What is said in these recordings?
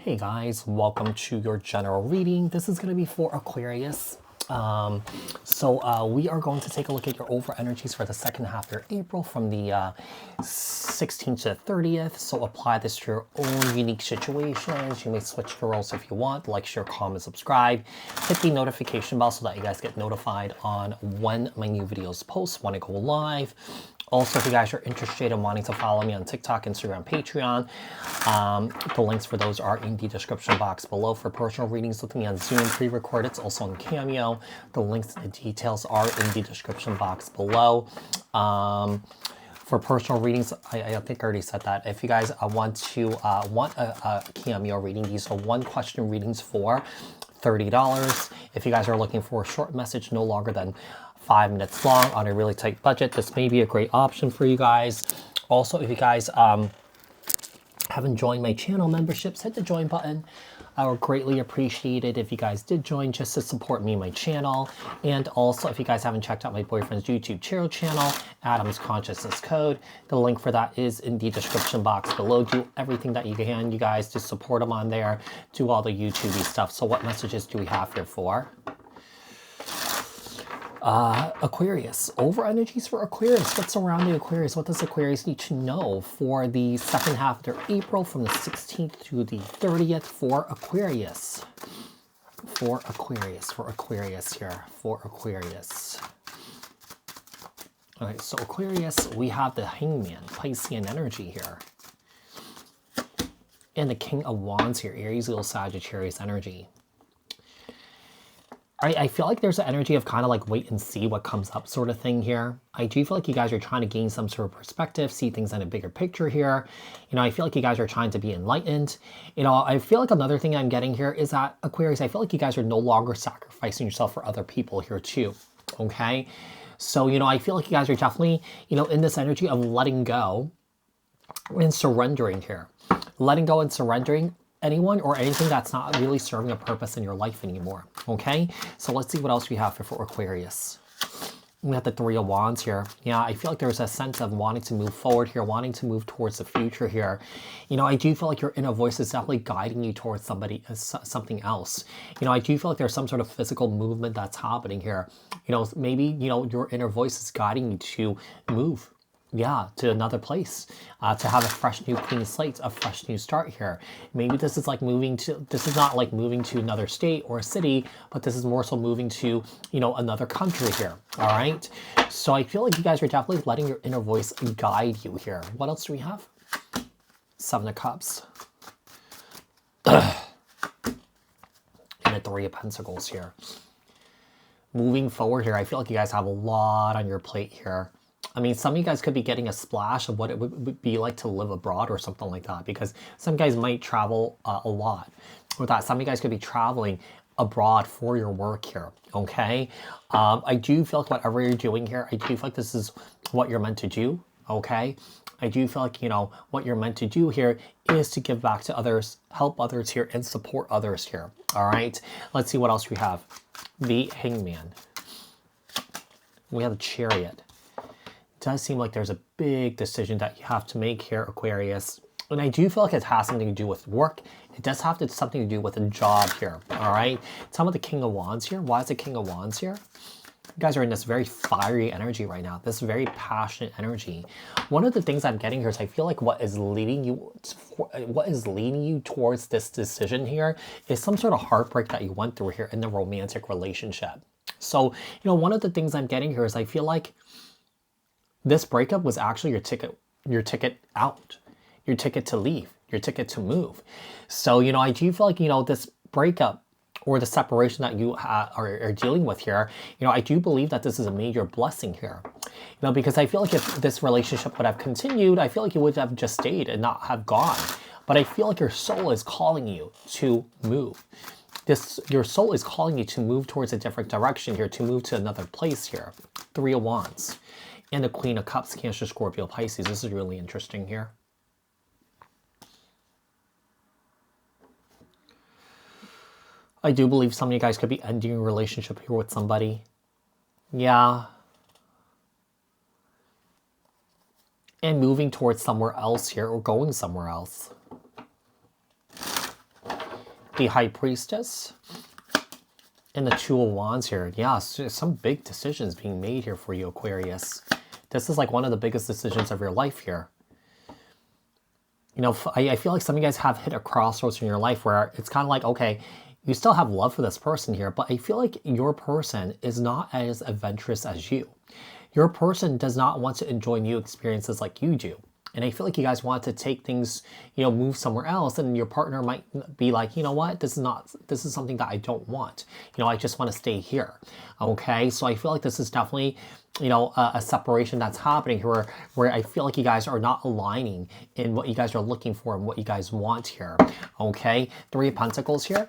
Hey guys, welcome to your general reading. This is going to be for Aquarius. We are going to take a look at your overall energies for the second half of April from the 16th to the 30th. So apply this to your own unique situations. You may switch the roles if you want. Like, share, comment, subscribe. Hit the notification bell so that you guys get notified on when my new videos post, when I go live. Also, if you guys are interested in wanting to follow me on TikTok, Instagram, Patreon, the links for those are in the description box below. For personal readings with me on Zoom, pre-recorded, it's also on Cameo. The links and the details are in the description box below. For personal readings, I think I already said that. If you guys want a Cameo reading, these are one question readings for $30. If you guys are looking for a short message no longer than 5 minutes long on a really tight budget, this may be a great option for you guys. Also, if you guys haven't joined my channel memberships, hit the join button. I would greatly appreciate it if you guys did join just to support me and my channel. And also, if you guys haven't checked out my boyfriend's YouTube channel, Adam's Consciousness Code, the link for that is in the description box below. Do everything that you can, you guys, to support him on there. Do all the YouTubey stuff. So what messages do we have here for Aquarius? Over energies for Aquarius. What's surrounding Aquarius? What does Aquarius need to know for the second half of their April from the 16th to the 30th for Aquarius? For Aquarius here. All right, so Aquarius, we have the Hangman, Piscean energy here. And the King of Wands here, Aries, Leo, Sagittarius energy. I feel like there's an energy of kind of like wait and see what comes up sort of thing here. I do feel like you guys are trying to gain some sort of perspective, see things in a bigger picture here. You know, I feel like you guys are trying to be enlightened. You know, I feel like another thing I'm getting here is that Aquarius, I feel like you guys are no longer sacrificing yourself for other people here too, okay? So, you know, I feel like you guys are definitely, you know, in this energy of letting go and surrendering here. Letting go and surrendering anyone or anything that's not really serving a purpose in your life anymore, okay? So let's see what else we have for Aquarius. We have the Three of Wands here. Yeah, I feel like there's a sense of wanting to move forward here, wanting to move towards the future here. You know, I do feel like your inner voice is definitely guiding you towards something else. You know, I do feel like there's some sort of physical movement that's happening here. You know, maybe, you know, your inner voice is guiding you to move. Yeah, to another place, to have a fresh new clean slate, a fresh new start here. Maybe this is like this is not like moving to another state or a city, but this is more so moving to, you know, another country here, all right? So I feel like you guys are definitely letting your inner voice guide you here. What else do we have? Seven of Cups. And the Three of Pentacles here. Moving forward here, I feel like you guys have a lot on your plate here. I mean, some of you guys could be getting a splash of what it would be like to live abroad or something like that, because some guys might travel a lot. With that, some of you guys could be traveling abroad for your work here, okay? I do feel like whatever you're doing here, I do feel like this is what you're meant to do, okay? I do feel like, you know, what you're meant to do here is to give back to others, help others here, and support others here, all right? Let's see what else we have. The Hangman. We have the Chariot. Does seem like there's a big decision that you have to make here, Aquarius. And I do feel like it has something to do with work. It does have something to do with a job here, all right? Tell me the King of Wands here. Why is the King of Wands here? You guys are in this very fiery energy right now, this very passionate energy. One of the things I'm getting here is I feel like what is leading you towards this decision here is some sort of heartbreak that you went through here in the romantic relationship. So, you know, one of the things I'm getting here is I feel like this breakup was actually your ticket out, your ticket to leave, your ticket to move. So, you know, I do feel like, you know, this breakup or the separation that you are dealing with here, you know, I do believe that this is a major blessing here. You know, because I feel like if this relationship would have continued, I feel like you would have just stayed and not have gone. But I feel like your soul is calling you to move. Your soul is calling you to move towards a different direction here, to move to another place here. Three of Wands. And the Queen of Cups, Cancer, Scorpio, Pisces. This is really interesting here. I do believe some of you guys could be ending a relationship here with somebody. Yeah. And moving towards somewhere else here, or going somewhere else. the High Priestess, and the Two of Wands here. Yeah, so some big decisions being made here for you, Aquarius. This is like one of the biggest decisions of your life here. You know, I feel like some of you guys have hit a crossroads in your life where it's kind of like, okay, you still have love for this person here, but I feel like your person is not as adventurous as you. Your person does not want to enjoy new experiences like you do. And I feel like you guys want to take things, you know, move somewhere else, and your partner might be like, you know what, this is something that I don't want. You know, I just want to stay here. Okay, so I feel like this is definitely, you know, a separation that's happening here where I feel like you guys are not aligning in what you guys are looking for and what you guys want here. Okay, Three of Pentacles here.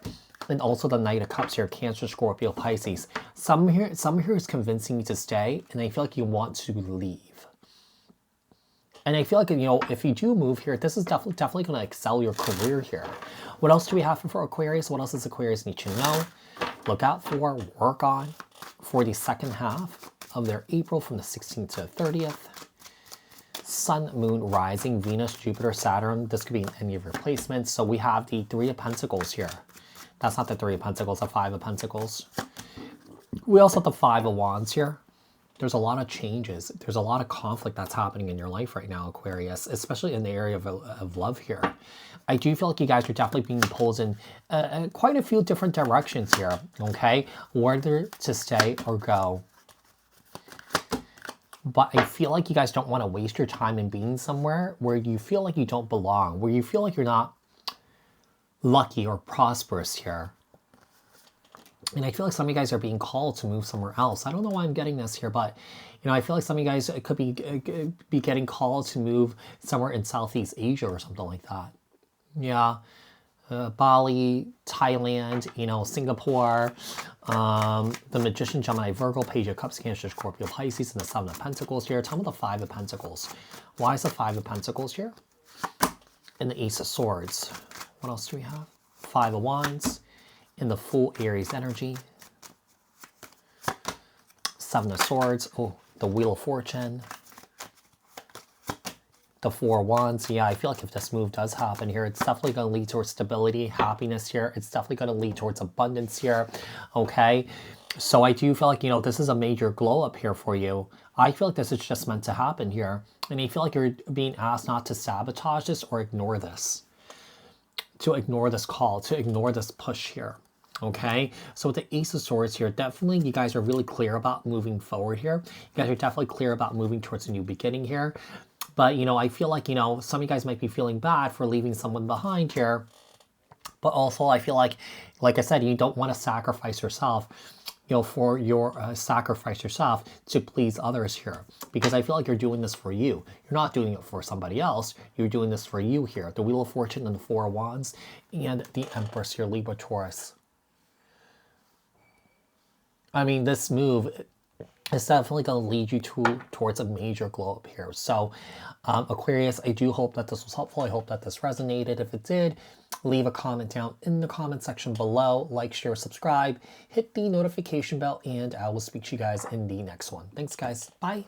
And also the Knight of Cups here, Cancer, Scorpio, Pisces. Some here is convincing you to stay, and I feel like you want to leave. And I feel like, you know, if you do move here, this is definitely going to excel your career here. What else do we have for Aquarius? What else does Aquarius need to know, look out for, work on for the second half of their April from the 16th to the 30th? Sun, Moon, Rising, Venus, Jupiter, Saturn. This could be any of your placements. So we have the Three of Pentacles here. That's not the Three of Pentacles, the Five of Pentacles. We also have the Five of Wands here. There's a lot of changes. There's a lot of conflict that's happening in your life right now, Aquarius, especially in the area of love here. I do feel like you guys are definitely being pulled in quite a few different directions here, okay? Whether to stay or go. But I feel like you guys don't want to waste your time in being somewhere where you feel like you don't belong, where you feel like you're not lucky or prosperous here. And I feel like some of you guys are being called to move somewhere else. I don't know why I'm getting this here, but, you know, I feel like some of you guys could be getting called to move somewhere in Southeast Asia or something like that. Yeah. Bali, Thailand, you know, Singapore, the Magician, Gemini, Virgo, Page of Cups, Cancer, Scorpio, Pisces, and the Seven of Pentacles here. Tell me the Five of Pentacles. Why is the Five of Pentacles here? And the Ace of Swords. What else do we have? Five of Wands. In the full Aries energy. Seven of Swords. Oh, the Wheel of Fortune. The Four of Wands. Yeah, I feel like if this move does happen here, it's definitely going to lead towards stability, happiness here. It's definitely going to lead towards abundance here. Okay. So I do feel like, you know, this is a major glow up here for you. I feel like this is just meant to happen here. And I feel like you're being asked not to sabotage this or ignore this. To ignore this call, to ignore this push here. Okay, so with the Ace of Swords here, definitely you guys are really clear about moving forward here. You guys are definitely clear about moving towards a new beginning here. But, you know, I feel like, you know, some of you guys might be feeling bad for leaving someone behind here. But also I feel like I said, you don't want to sacrifice yourself, you know, for your sacrifice yourself to please others here. Because I feel like you're doing this for you. You're not doing it for somebody else. You're doing this for you here. The Wheel of Fortune and the Four of Wands and the Empress here, Libra, Taurus. I mean, this move is definitely going to lead you towards a major glow up here. So, Aquarius, I do hope that this was helpful. I hope that this resonated. If it did, leave a comment down in the comment section below. Like, share, subscribe, hit the notification bell, and I will speak to you guys in the next one. Thanks, guys. Bye.